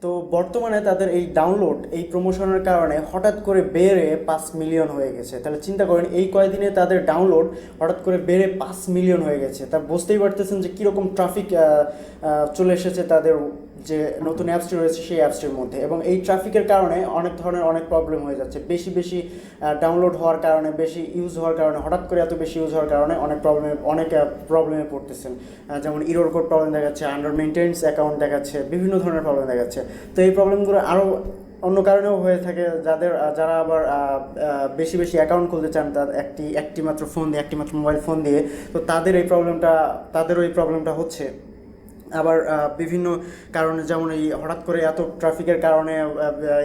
তো বর্তমানে তাদের এই ডাউনলোড এই প্রমোশনের কারণে হঠাৎ করে বেড়ে 5 মিলিয়ন হয়ে গেছে। তাহলে চিন্তা করেন এই কয়েকদিনে তাদের ডাউনলোড হঠাৎ করে বেড়ে 5 মিলিয়ন হয়ে গেছে। তা বুঝতেই পারতেছেন যে কীরকম ট্রাফিক চলে এসেছে তাদের যে নতুন অ্যাপসটি রয়েছে সেই অ্যাপসটির মধ্যে। এবং এই ট্রাফিকের কারণে অনেক ধরনের অনেক প্রবলেম হয়ে যাচ্ছে। বেশি বেশি ডাউনলোড হওয়ার কারণে, বেশি ইউজ হওয়ার কারণে, হঠাৎ করে এত বেশি ইউজ হওয়ার কারণে অনেক প্রবলেমে পড়তেছেন। যেমন এরর কোড প্রবলেম দেখাচ্ছে, আন্ডার মেইনটেন্স অ্যাকাউন্ট দেখাচ্ছে, বিভিন্ন ধরনের প্রবলেম দেখাচ্ছে। তো এই প্রবলেমগুলো আরও অন্য কারণেও হয়ে থাকে। যারা আবার বেশি বেশি অ্যাকাউন্ট খুলতে চান তার একটি মাত্র ফোন দিয়ে, একটি মাত্র মোবাইল ফোন দিয়ে, তো তাদেরও এই প্রবলেমটা হচ্ছে। আবার বিভিন্ন কারণে, যেমন এই হঠাৎ করে এত ট্রাফিকের কারণে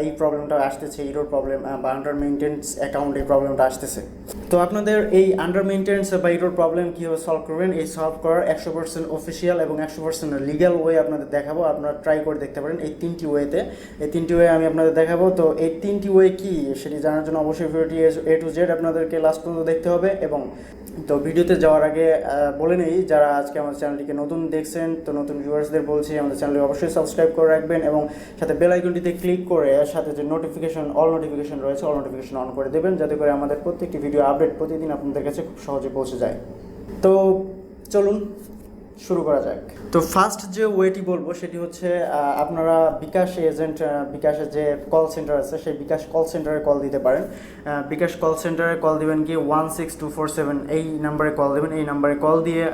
এই প্রবলেমটা আসতেছে, এরর প্রবলেম বা আন্ডার মেইনটেন্স অ্যাকাউন্ট এই প্রবলেমটা আসতেছে। তো আপনাদের এই আন্ডার মেইনটেন্স বা এরর প্রবলেম কীভাবে সলভ করবেন, এই সলভ করার 100% অফিসিয়াল এবং 100% লিগ্যাল ওয়ে আপনাদের দেখাবো। আপনারা ট্রাই করে দেখতে পারেন এই 3টি ওয়েতে। এই 3টি ওয়ে আমি আপনাদের দেখাবো। তো এই 3টি ওয়ে কী সেটি জানার জন্য অবশ্যই ভিডিওটি A to Z আপনাদেরকে লাস্ট পর্যন্ত দেখতে হবে। এবং তো ভিডিওতে যাওয়ার আগে বলে নেই, যারা আজকে আমাদের চ্যানেলটিকে নতুন দেখছেন, তো নতুন ভিউয়ার্সদের বলছি আমাদের চ্যানেলটি অবশ্যই সাবস্ক্রাইব করে রাখবেন এবং সাথে বেল আইকনটিতে ক্লিক করে সাথে যে অল নোটিফিকেশন রয়েছে অল নোটিফিকেশন অন করে দেবেন, যাতে করে আমাদের প্রত্যেকটি ভিডিও আপডেট প্রতিদিন আপনাদের কাছে খুব সহজে পৌঁছে যায়। তো চলুন শুরু করা যাক। তো ফার্স্ট যে ওয়েটি বলবো সেটি হচ্ছে আপনারা বিকাশের যে কল সেন্টার আছে সেই বিকাশ কল সেন্টারে কল দিতে পারেন। বিকাশ কল সেন্টারে কল দিবেন কি 16247 এই নাম্বারে কল দেবেন। এই নাম্বারে কল দিয়ে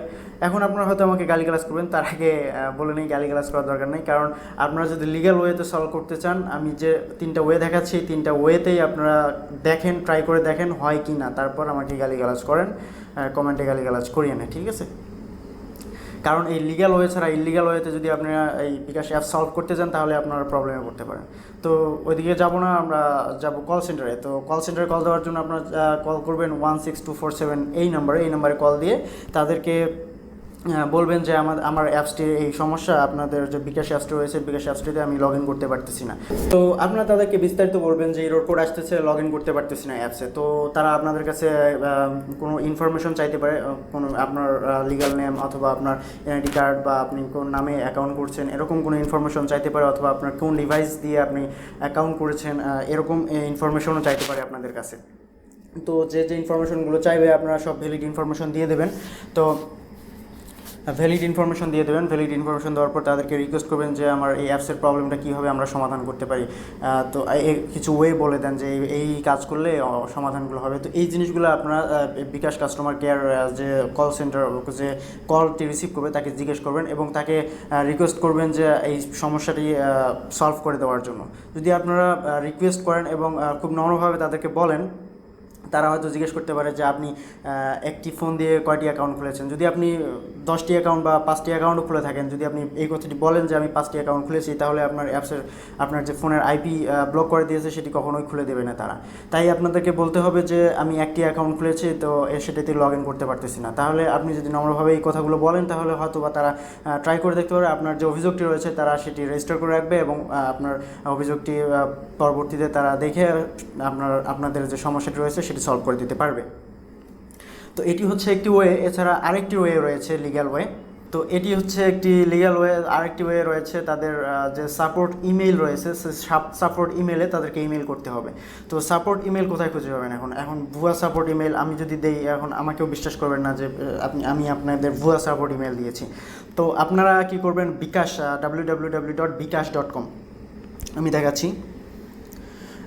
এখন আপনারা হয়তো আমাকে গালিগালাজ করবেন, তার আগে বলে নেই গালিগালাজ করার দরকার নেই, কারণ আপনারা যদি লিগ্যাল ওয়েতে সলভ করতে চান, আমি যে 3টা ওয়ে দেখাচ্ছি এই 3টা ওয়েতেই আপনারা দেখেন, ট্রাই করে দেখেন হয় কি না, তারপর আমাকে গালিগালাজ করেন, কমেন্টে গালিগালাজ করিয়ে না, ঠিক আছে? কারণ এই লিগ্যাল ওয়ে ছাড়া ইলিগ্যাল ওয়েতে যদি আপনারা এই বিকাশ অ্যাপ সলভ করতে চান তাহলে আপনারা প্রবলেমে পড়তে পারেন। তো ওইদিকে যাবো না, আমরা যাব কল সেন্টারে। তো কল সেন্টারে কল দেওয়ার জন্য আপনারা কল করবেন 16247 এই নাম্বারে কল দিয়ে তাদেরকে বলবেন যে আমার অ্যাপসটির এই সমস্যা, আপনাদের যে বিকাশ অ্যাপসটি রয়েছে বিকাশ অ্যাপসটিতে আমি লগ ইন করতে পারতেছি না। তো আপনারা তাদেরকে বিস্তারিত বলবেন যে এরর কোড আসতেছে, লগ ইন করতে পারতেছি না অ্যাপসে। তো তারা আপনাদের কাছে কোনো ইনফরমেশন চাইতে পারে, কোনো আপনার লিগ্যাল নেম অথবা আপনার এনআইডি কার্ড বা আপনি কোন নামে অ্যাকাউন্ট করছেন এরকম কোনো ইনফরমেশন চাইতে পারে, অথবা আপনার কোন ডিভাইস দিয়ে আপনি অ্যাকাউন্ট করেছেন এরকম ইনফরমেশনও চাইতে পারে আপনাদের কাছে। তো যে ইনফরমেশনগুলো চাইবে আপনারা সব ভ্যালিড ইনফরমেশন দিয়ে দেবেন। তো ভ্যালিড ইনফরমেশন দেওয়ার পর তাদেরকে রিকোয়েস্ট করবেন যে আমার এই অ্যাপসের প্রবলেমটা কীভাবে আমরা সমাধান করতে পারি। তো কিছু ওয়ে বলে দেন যে এই কাজ করলে সমাধানগুলো হবে। তো এই জিনিসগুলো আপনারা বিকাশ কাস্টমার কেয়ার যে কল সেন্টার যে কলটি রিসিভ করবে তাকে জিজ্ঞেস করবেন এবং তাকে রিকোয়েস্ট করবেন যে এই সমস্যাটি সলভ করে দেওয়ার জন্য। যদি আপনারা রিকোয়েস্ট করেন এবং খুব নম্রভাবে তাদেরকে বলেন, তারা হয়তো জিজ্ঞেস করতে পারে যে আপনি একটি ফোন দিয়ে কয়টি অ্যাকাউন্ট খুলেছেন। যদি আপনি 10টি অ্যাকাউন্ট বা 5টি অ্যাকাউন্টও খুলে থাকেন, যদি আপনি এই কথাটি বলেন যে আমি 5টি অ্যাকাউন্ট খুলেছি, তাহলে আপনার অ্যাপসের আপনার যে ফোনের আইপি ব্লক করে দিয়েছে সেটি কখনোই খুলে দেবে না তারা। তাই আপনাদেরকে বলতে হবে যে আমি একটি অ্যাকাউন্ট খুলেছি, তো সেটাতে লগ ইন করতে পারতেছি না। তাহলে আপনি যদি নম্রভাবে এই কথাগুলো বলেন তাহলে হয়তো বা তারা ট্রাই করে দেখতে পারে, আপনার যে অভিযোগটি রয়েছে তারা সেটি রেজিস্টার করে রাখবে এবং আপনার অভিযোগটি পরবর্তীতে তারা দেখে আপনাদের যে সমস্যাটি রয়েছে সেটি সলভ করে দিতে পারবে। তো এটি হচ্ছে একটি ওয়ে। এছাড়া আরেকটি ওয়ে রয়েছে লিগ্যাল ওয়ে। তো এটি হচ্ছে একটি লিগ্যাল ওয়ে। আরেকটি ওয়ে রয়েছে তাদের যে সাপোর্ট ইমেইল রয়েছে, সে সাপোর্ট ইমেইলে তাদেরকে ইমেইল করতে হবে। তো সাপোর্ট ইমেইল কোথায় খুঁজে পাবেন? এখন ভুয়া সাপোর্ট ইমেইল আমি যদি দেই, এখন আমাকেও বিশ্বাস করবেন না যে আমি আপনাদের ভুয়া সাপোর্ট ইমেইল দিয়েছি। তো আপনারা কি করবেন, বিকাশ www.bkash.com আমি দেখাচ্ছি।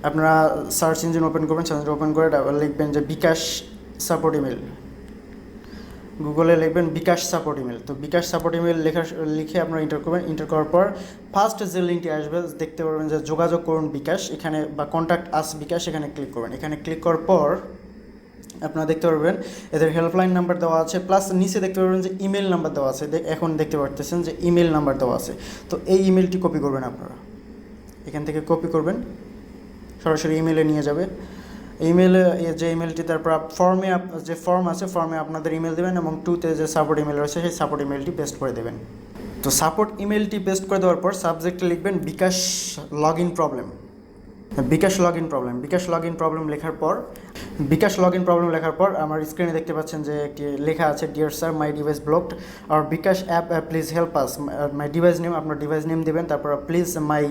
আপনারা সার্চ ইঞ্জিন ওপেন করবেন, ওপেন করে লিখবেন যে বিকাশ সাপোর্ট ইমেল, গুগলে লিখবেন বিকাশ সাপোর্ট ইমেল। তো বিকাশ সাপোর্ট ইমেল লিখে আপনারা এন্টার করবেন। এন্টার করার পর ফার্স্ট যে লিঙ্কটি আসবে দেখতে পারবেন যে যোগাযোগ করুন বিকাশ, এখানে বা কন্ট্যাক্ট আস বিকাশ, এখানে ক্লিক করবেন। এখানে ক্লিক করার পর আপনারা দেখতে পারবেন এদের হেল্পলাইন নাম্বার দেওয়া আছে, প্লাস নিচে দেখতে পারবেন যে ইমেল নাম্বার দেওয়া আছে। এখন দেখতে পারতেছেন যে ইমেল নাম্বার দেওয়া আছে। তো এই ইমেলটি কপি করবেন, আপনারা এখান থেকে কপি করবেন, সরাসরি ইমেলে নিয়ে যাবে। ইমেলে যে ইমেলটি, তারপর ফর্মে যে ফর্ম আছে ফর্মে আপনাদের ইমেল দেবেন এবং 2তে যে সাপোর্ট ইমেল রয়েছে সেই সাপোর্ট ইমেলটি পেস্ট করে দেবেন। তো সাপোর্ট ইমেলটি পেস্ট করে দেওয়ার পর সাবজেক্টে লিখবেন bKash log in problem. BKash log in problem লেখার পর আমার স্ক্রিনে দেখতে পাচ্ছেন যে একটি লেখা আছে, dear sir, my device blocked আর bKash app, please help us. My device name, আপনার ডিভাইস নেম দেবেন, তারপর please my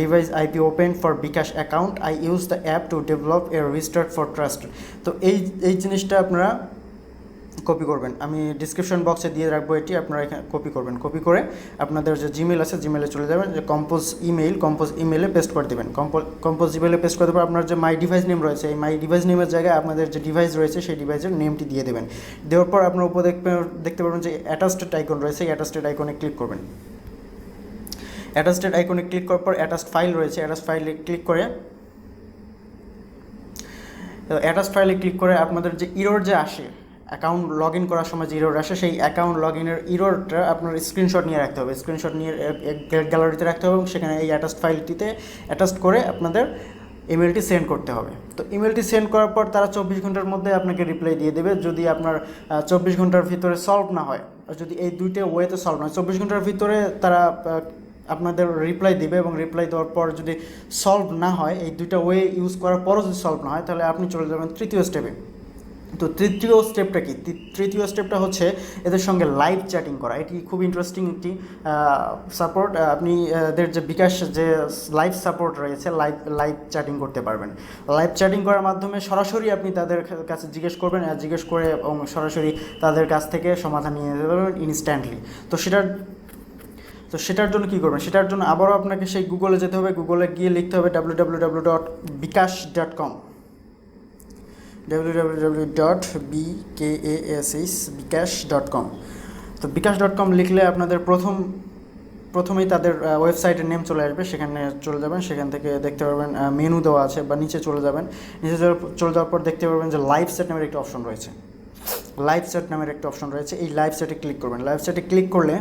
device IP open for bKash account, I use the app to develop a restart for trust. তো এই জিনিসটা আপনারা copy করবেন, আমি ডিসক্রিপশন বক্সে দিয়ে রাখবো, এটি আপনারা এখানে কপি করবেন। কপি করে আপনাদের যে জিমেল আছে জিমেলে চলে যাবেন, যে কম্পোজ ইমেলে পেস্ট করে দেবেন। কম্পোজ ইমেলে পেস্ট করে দেবেন। আপনার যে মাই ডিভাইস নেম রয়েছে, এই মাই ডিভাইস নেমের জায়গায় আপনাদের যে ডিভাইস রয়েছে সেই ডিভাইসের নেমটি দিয়ে দেবেন। দেওয়ার পর আপনার উপর দেখতে পাবেন যে অ্যাটাচড আইকন রয়েছে, এই অ্যাটাচড আইকনে ক্লিক করবেন। অ্যাটাচড আইকনে ক্লিক করার পর অ্যাটাচড ফাইল রয়েছে, অ্যাটাচড ফাইলে ক্লিক করে আপনাদের যে ইরর যে আসে, অ্যাকাউন্ট লগ ইন করার সময় যে ইরর আসে, সেই অ্যাকাউন্ট লগ ইনের ইররটা আপনার স্ক্রিনশট নিয়ে রাখতে হবে। স্ক্রিনশট নিয়ে গ্যালারিতে রাখতে হবে এবং সেখানে এই অ্যাটাচড ফাইলটিতে অ্যাটাচ করে আপনাদের ইমেলটি সেন্ড করতে হবে। তো ইমেলটি সেন্ড করার পর তারা 24 ঘন্টার মধ্যে আপনাকে রিপ্লাই দিয়ে দেবে। যদি আপনার 24 ঘন্টার ভিতরে সলভ না হয়, যদি এই দুইটা ওয়েতে সলভ না হয়, 24 ঘন্টার ভিতরে তারা আপনাদের রিপ্লাই দিবে এবং রিপ্লাই দেওয়ার পর যদি সলভ না হয়, এই দুইটা ওয়ে ইউজ করার পরও যদি সলভ না হয়, তাহলে আপনি চলে যাবেন তৃতীয় স্টেপে। তো তৃতীয় স্টেপটা কি? তৃতীয় স্টেপটা হচ্ছে এদের সঙ্গে লাইভ চ্যাটিং করা। এটি খুব ইন্টারেস্টিং একটি সাপোর্ট। আপনি এদের যে বিকাশ যে লাইভ সাপোর্ট রয়েছে, লাইভ চ্যাটিং করতে পারবেন। লাইভ চ্যাটিং করার মাধ্যমে সরাসরি আপনি তাদের কাছে জিজ্ঞেস করবেন, জিজ্ঞেস করে এবং সরাসরি তাদের কাছ থেকে সমাধান নিয়ে যেতে পারবেন ইনস্ট্যান্টলি। তো সেটার জন্য কী করবেন? সেটার জন্য আবারও আপনাকে সেই গুগলে যেতে হবে। গুগলে গিয়ে লিখতে হবে www.bkash.com, www.bkash.com। তো bkash.com লিখলে আপনাদের প্রথমেই তাদের ওয়েবসাইটের নেম চলে আসবে, সেখানে চলে যাবেন। সেখান থেকে দেখতে পারবেন মেনু দেওয়া আছে, বা নিচে চলে যাবেন। নিচে চলে যাওয়ার পর দেখতে পারবেন যে লাইভ সেট নামের একটি অপশন রয়েছে। এই লাইভ সেটে ক্লিক করবেন। লাইভ সেটে ক্লিক করলে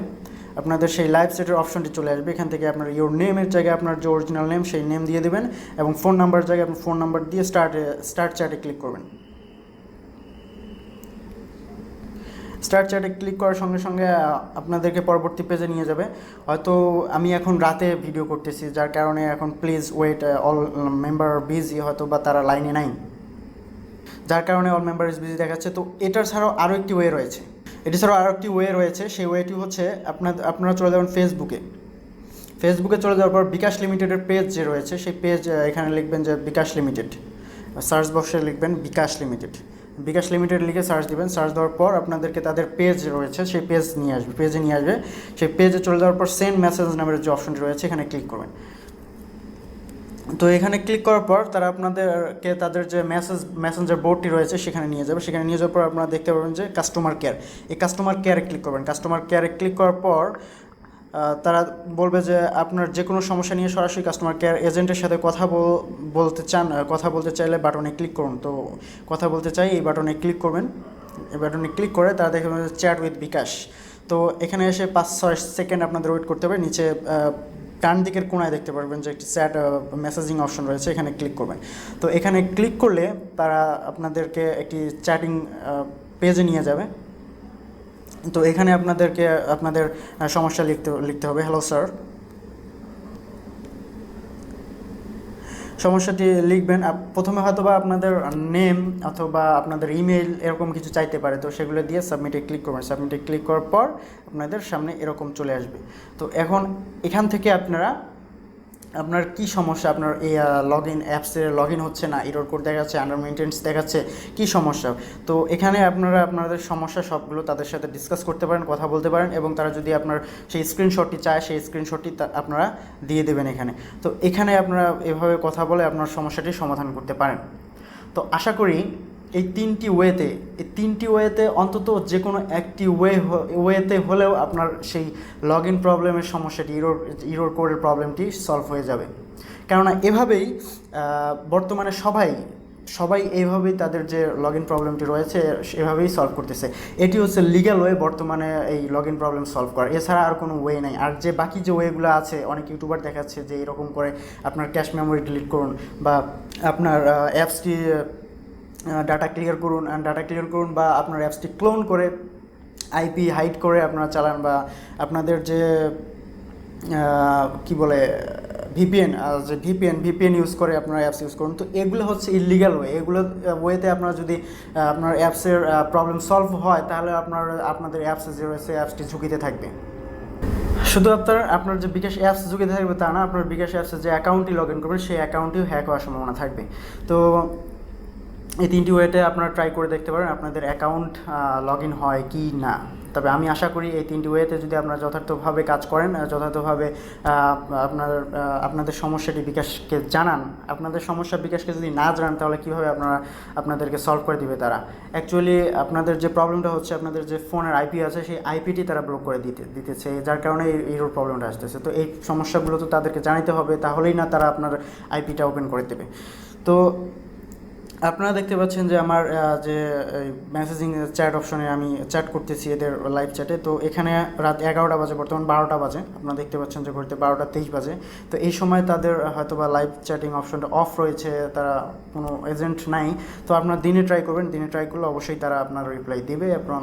আপনাদের সেই লাইভ সেটের অপশনটি চলে আসবে। এখান থেকে আপনার ইওর নেমের জায়গায় আপনার যে অরিজিনাল নেম সেই নেম দিয়ে দেবেন এবং ফোন নাম্বার জায়গায় আপনার ফোন নাম্বার দিয়ে স্টার্ট চ্যাটে ক্লিক করবেন। স্টার্ট চ্যাটে ক্লিক করার সঙ্গে সঙ্গে আপনাদেরকে পরবর্তী পেজে নিয়ে যাবে। হয়তো আমি এখন রাতে ভিডিও করতেছি, যার কারণে এখন please wait, all member busy, হয়তো বা তারা লাইনে নাই, যার কারণে অল মেম্বার ইজ বিজি দেখাচ্ছে। তো এটার ছাড়াও আরও একটি ওয়ে রয়েছে। সেই ওয়েটি হচ্ছে আপনারা চলে যাবেন ফেসবুকে চলে যাওয়ার পর বিকাশ লিমিটেডের পেজ যে রয়েছে, সেই পেজ এখানে লিখবেন যে বিকাশ লিমিটেড, সার্চ বক্সে লিখবেন বিকাশ লিমিটেড লিখে সার্চ দিবেন। সার্চ দেওয়ার পর আপনাদেরকে তাদের পেজ রয়েছে সেই পেজে নিয়ে আসবে। সেই পেজে চলে যাওয়ার পর সেন্ড মেসেজ নামের যে অপশনটি রয়েছে এখানে ক্লিক করবেন। তো এখানে ক্লিক করার পর তারা আপনাদেরকে তাদের যে মেসেঞ্জার বোর্ডটি রয়েছে সেখানে নিয়ে যাবে। সেখানে নিয়ে যাওয়ার পর আপনারা দেখতে পাবেন যে কাস্টমার কেয়ার, এই কাস্টমার কেয়ারে ক্লিক করবেন। কাস্টমার কেয়ারে ক্লিক করার পর তারা বলবে যে আপনার যে কোনো সমস্যা নিয়ে সরাসরি কাস্টমার কেয়ার এজেন্টের সাথে কথা বলতে চাইলে বাটনে ক্লিক করুন। তো কথা বলতে চাই, এই বাটনে ক্লিক করবেন। এই বাটনে ক্লিক করে তারা দেখবেন যে চ্যাট উইথ বিকাশ। তো এখানে এসে 5-6 সেকেন্ড আপনাদের ওয়েট করতে হবে। নিচে ডান দিকের কোণায় দেখতে পারবেন যে একটি চ্যাট মেসেজিং অপশন রয়েছে, এখানে ক্লিক করবেন। তো এখানে ক্লিক করলে তারা আপনাদেরকে একটি চ্যাটিং পেজে নিয়ে যাবে। তো এখানে আপনাদেরকে আপনাদের সমস্যা লিখতে হবে। হ্যালো স্যার, সমস্যাটি লিখবেন। প্রথমে হয়তো বা আপনাদের নেম অথবা আপনাদের ইমেল এরকম কিছু চাইতে পারে, তো সেগুলো দিয়ে সাবমিটে ক্লিক করবেন। সাবমিটে ক্লিক করার পর আপনাদের সামনে এরকম চলে আসবে। তো এখন এখান থেকে আপনার কি সমস্যা, আপনার এই অ্যাপসের লগ ইন হচ্ছে না, এরর কোড দেখাচ্ছে, আন্ডার মেইনটেন্স দেখাচ্ছে, কি সমস্যা? তো এখানে আপনারা আপনাদের সমস্যা সবগুলো তাদের সাথে ডিসকাস করতে পারেন, কথা বলতে পারেন, এবং তারা যদি আপনার সেই স্ক্রিনশটটি চায় সেই স্ক্রিনশটটি আপনারা দিয়ে দেবেন এখানে। তো এখানে আপনারা এভাবে কথা বলে আপনার সমস্যাটি সমাধান করতে পারেন। তো আশা করি এই তিনটি ওয়েতে অন্তত যে কোনো একটি ওয়েতে হলেও আপনার সেই লগ ইন প্রবলেমের সমস্যাটি, ইরর কোডের প্রবলেমটি সলভ হয়ে যাবে। কেননা এভাবেই বর্তমানে সবাই এইভাবেই তাদের যে লগ ইন প্রবলেমটি রয়েছে এভাবেই সলভ করতেছে। এটি হচ্ছে লিগ্যাল ওয়ে বর্তমানে এই লগ ইন প্রবলেম সলভ করার, এছাড়া আর কোনো ওয়ে নাই। আর যে বাকি যে ওয়েগুলো আছে, অনেক ইউটিউবার দেখাচ্ছে যে এরকম করে আপনার ক্যাশ মেমোরি ডিলিট করুন, বা আপনার অ্যাপসটি ডাটা ক্লিয়ার করুন, বা আপনার অ্যাপসটি ক্লোন করে আইপি হাইড করে আপনারা চালান, বা আপনাদের যে কি বলে ভিপিএন, যে ভিপিএন ইউজ করে আপনারা অ্যাপস ইউজ করুন, তো এগুলো হচ্ছে ইলিগাল ওয়ে। এগুলো ওয়েতে আপনারা যদি আপনার অ্যাপসের প্রবলেম সলভ হয়, তাহলে আপনাদের অ্যাপসে যে রয়েছে অ্যাপসটি ঝুঁকিতে থাকবে। শুধু আপনার যে বিকাশ অ্যাপস ঝুঁকিতে থাকবে তা না, আপনার বিকাশ অ্যাপসে যে অ্যাকাউন্টটি লগ ইন করবেন সেই অ্যাকাউন্টটিও হ্যাক হওয়ার সম্ভাবনা থাকবে। তো এই 3টি ওয়েতে আপনারা ট্রাই করে দেখতে পারেন আপনাদের অ্যাকাউন্ট লগ ইন হয় কি না। তবে আমি আশা করি এই 3টি ওয়েতে যদি আপনারা যথার্থভাবে কাজ করেন, যথার্থভাবে আপনাদের সমস্যাটি বিকাশকে জানান, আপনাদের সমস্যা বিকাশকে যদি না জানান, তাহলে কীভাবে আপনাদেরকে সলভ করে দিবে তারা। অ্যাকচুয়ালি আপনাদের যে প্রবলেমটা হচ্ছে, আপনাদের যে ফোনের আইপি আছে সেই আইপিটি তারা ব্লক করে দিতেছে, যার কারণে এই প্রবলেমটা আসতেছে। তো এই সমস্যাগুলো তো তাদেরকে জানাতে হবে, তাহলেই না তারা আপনার আইপিটা ওপেন করে দেবে। তো আপনারা দেখতে পাচ্ছেন যে আমার যে মেসেজিং চ্যাট অপশনে আমি চ্যাট করতেছি এদের লাইভ চ্যাটে। তো এখানে রাত 11টা বাজে, বর্তমান 12টা বাজে। আপনারা দেখতে পাচ্ছেন যে ঘড়িতে 12:23 বাজে। তো এই সময় তাদের হয়তো বা লাইভ চ্যাটিং অপশনটা অফ রয়েছে, তারা কোনো এজেন্ট নাই। তো আপনারা দিনে ট্রাই করবেন, দিনে ট্রাই করলে অবশ্যই তারা আপনার রিপ্লাই দেবে এবং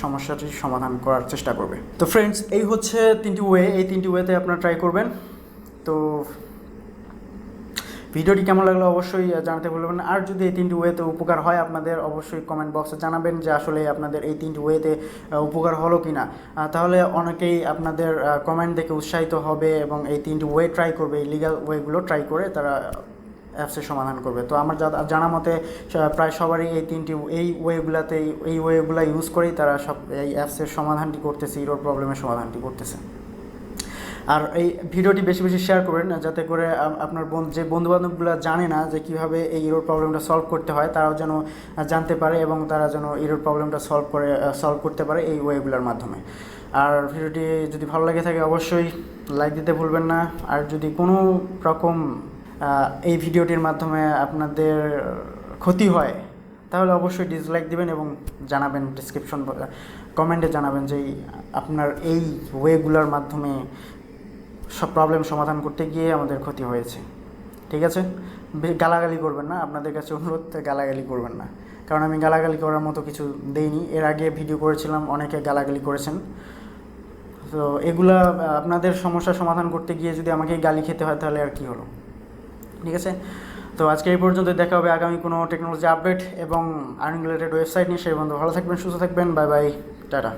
সমস্যাটির সমাধান করার চেষ্টা করবে। তো ফ্রেন্ডস, এই হচ্ছে 3টি ওয়ে, এই 3টি ওয়েতে আপনারা ট্রাই করবেন। তো ভিডিওটি কেমন লাগলো অবশ্যই জানাতে ভুলবেন না। আর যদি এই 3টি ওয়েতে উপকার হয় আপনাদের, অবশ্যই কমেন্ট বক্সে জানাবেন যে আসলে আপনাদের এই 3টি ওয়েতে উপকার হলো কি না। তাহলে অনেকেই আপনাদের কমেন্ট দেখে উৎসাহিত হবে এবং এই 3টি ওয়ে ট্রাই করবে, এই লিগাল ওয়েগুলো ট্রাই করে তারা অ্যাপসের সমাধান করবে। তো আমার জানা মতে প্রায় সবারই এই ওয়েগুলো ইউজ করেই তারা এই অ্যাপসের সমাধানটি করতেছে, ইরোর প্রবলেমের সমাধানটি করতেছে। আর এই ভিডিওটি বেশি বেশি শেয়ার করবেন, যাতে করে আপনার যে বন্ধুবান্ধবগুলো জানে না যে কীভাবে এই ইরোর প্রবলেমটা সলভ করতে হয়, তারাও যেন জানতে পারে এবং তারা যেন ইরোর প্রবলেমটা সলভ করতে পারে এই ওয়েগুলোর মাধ্যমে। আর ভিডিওটি যদি ভালো লাগে থাকে অবশ্যই লাইক দিতে ভুলবেন না। আর যদি কোনো রকম এই ভিডিওটির মাধ্যমে আপনাদের ক্ষতি হয়, তাহলে অবশ্যই ডিসলাইক দিবেন এবং জানাবেন, কমেন্টে জানাবেন যে আপনার এই ওয়েগুলোর মাধ্যমে সব প্রবলেম সমাধান করতে গিয়ে আমাদের ক্ষতি হয়েছে। ঠিক আছে, গালাগালি করবেন না, আপনাদের কাছে অনুরোধ, গালাগালি করবেন না, কারণ আমি গালাগালি করার মতো কিছু দেইনি। এর আগে ভিডিও করেছিলাম, অনেকে গালাগালি করেছেন। তো এগুলা আপনাদের সমস্যা সমাধান করতে গিয়ে যদি আমাকে গালি খেতে হয়, তাহলে আর কি হলো। ঠিক আছে, তো আজকে এই পর্যন্ত, দেখা হবে আগামী কোনো টেকনোলজি আপডেট এবং আর্নিং রিলেটেড ওয়েবসাইট নিয়ে। সেই বন্ধু ভালো থাকবেন, সুস্থ থাকবেন, বাই বাই, টাটা।